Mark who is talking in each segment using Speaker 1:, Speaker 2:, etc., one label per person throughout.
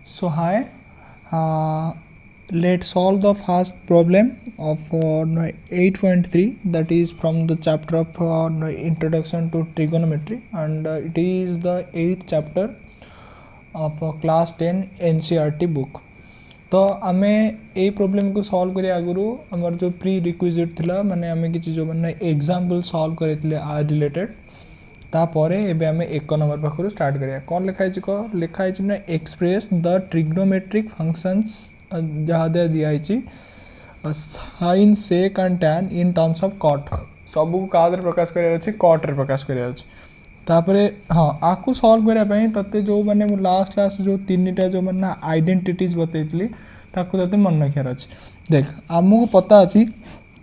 Speaker 1: So hi, uh, let's solve the first problem of 8.3, that is from the chapter of Introduction to Trigonometry, and it is the 8th chapter of class 10 NCERT book. तो आमे a problem को solve करिया आगुरु हमर जो pre requisite थिला माने आमे किछि जो माने एग्जांपल सॉल्व करथिले आर रिलेटेड तापरे एबे आमे 1 नंबर पाखरु स्टार्ट करिया कोन लिखा है ना एक्सप्रेस द ट्रिग्नोमेट्रिक फंक्शंस जहा दे दिया है sin sec and tan in terms of cot सब को कादर प्रकाश करिया अछि cot रे प्रकाश करिया अछि तापरे हाँ आकु सॉल्व करिया पई तते जो माने लास्ट क्लास जो तीनटा जो माने आइडेंटिटीज बतैतली ताकु तते मन रखियार अछि देख हमहु पता अछि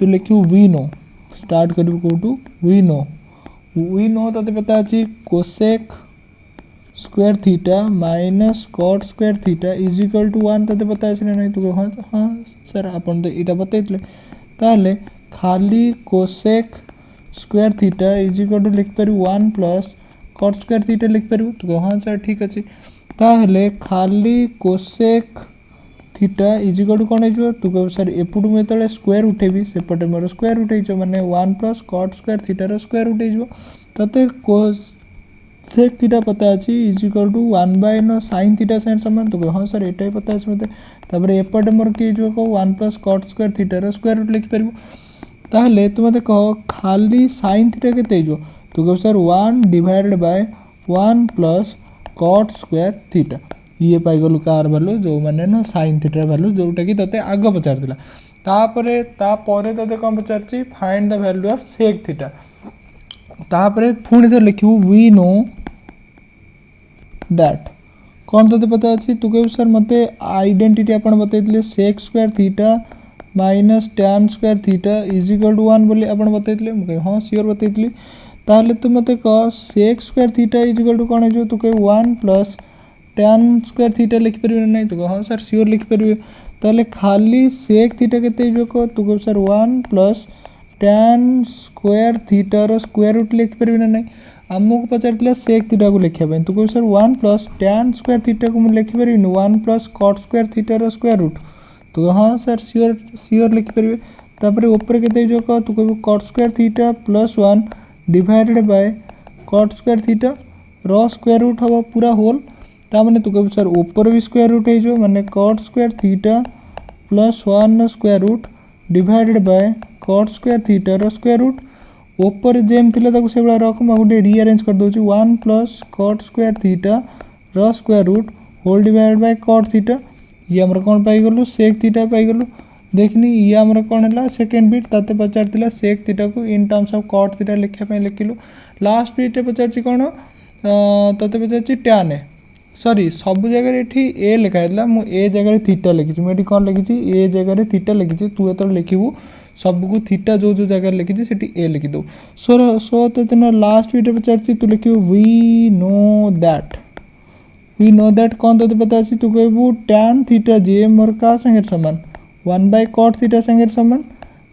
Speaker 1: तू लिखियो वी नो स्टार्ट करबो कोटू वी नो तते पता अछि cosec square theta minus cot square theta is equal to 1 तते पता अछि नै तू हां हां सर अपन तो इटा बतैतले ताले खाली cosec square theta is equal to लिख पर 1 प्लस कॉट स्क्वायर थीटा लिख पर तो हां सर ठीक अछि ताले खाली cosec theta is equal to कोन हिजो तू कह सर एपुटु में तले स्क्वायर उठेबी सेपटे मोर स्क्वायर उठेइछो माने 1 प्लस कॉट स्क्वायर थीटा रो स्क्वायर उठेइछो तते कोसेक थीटा पता अछि इज इक्वल टू 1 बाय नो sin थीटा sin समान तो हां सर एटाई पता अछि मते तापर एपटे मोर के जो को 1 प्लस कॉट स्क्वायर थीटा रो स्क्वायर रूट लिख परबो ताहले तू मते कह खाली sin थीटा केते हिजो तू कह sir 1 divided by 1 plus cot square theta ये पाई गलु कार वैल्यू जो माने न sin थीटा वैल्यू जोटा कि तते आगो पचार दिला तापरे तते कोन पचारची find the value of sec theta तापरे पुणी तो लिखिबू वी नो दैट कोन तते पता अछि तू कहू सर मते आइडेंटिटी अपन बतैतले sec square theta minus tan square theta is equal to 1 बोली अपन बतैतले म हां श्योर बतैतली ताले तू मते कह sec square theta is equal to कोन हिजो तू कहू 1 प्लस tan स्क्वायर थीटा लिख परबे नै तो हां सर श्योर लिख परबे ताले खाली sec थीटा केते हिजो को तू कहू sir 1 plus tan square theta रो स्क्वायर रूट लिख परबे नै हमहु को पचारतिला sec थीटा को लिखिया पई तू कहू sir 1 plus tan square theta को म लिख परबे 1 प्लस cot स्क्वायर थीटा रो स्क्वायर रूट तो हां सर श्योर लिख परबे तापर ऊपर केते हिजो को तू कहू cot square theta plus 1 divided by cot square theta रो स्क्वायर रूट हबो पूरा होल ता माने तू कहू सर ऊपर भी स्क्वायर रूट है जो माने cot square theta plus 1 square root divided by cot square theta रो स्क्वायर रूट ऊपर जेम थिले ताको सेबला रख म गुटे रीअरेंज कर दोची 1 प्लस cot स्क्वायर थीटा रो square root whole divided by cot theta ये हमर कोन पाई गलु sec थीटा पाई गलु देखनी ये हमर कोन हला सेकंड बिट ताते पचारतिला sec थीटा को इन टर्म्स ऑफ cot थीटा लिखिया पई लिखिलु लास्ट बिट पचारची कोन ताते पचारची tan है सॉरी सब जगह एठी ए लिखा हैला मु ए जगह थीटा लिखिछि मु एठी कोन लिखिछि ए जगह थीटा लिखिछि तू एतो लिखिबू सब को थीटा जो जो जगह लिखिछि सेठी ए लिखि दो सो तने लास्ट वीडियो पचारछि तू लिखिबू वी नो दैट कोन तो पता अछि तू कहबू tan थीटा जे मोर का संगे समान 1 बाय cot थीटा संगे समान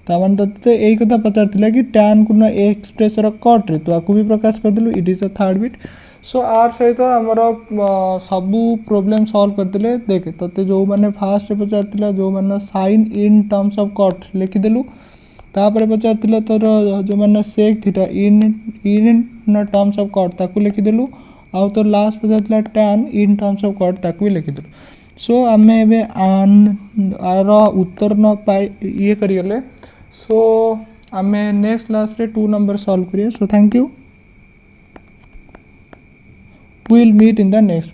Speaker 1: तावन तते एई कथा पचारथिला कि tan कुना एक्सप्रेस रो cot रे तो आकु भी प्रकाश कर दिलु it is the third bit so आर सहित हमर सब प्रॉब्लम सॉल्व करतिले देख तते जो माने फास्ट पचारतिला जो माने sin in terms of cot लिखि देलु तापर पचारतिला तोर जो माने sec theta in terms of cot ताकु लिखि देलु आ तो लास्ट पचारतिला tan in terms of cot ताकु लिखि देलु सो हमें एबे आर उत्तर न पाई ये करियले सो हमें नेक्स्ट क्लास रे 2 नंबर सॉल्व करिए so thank you we will meet in the next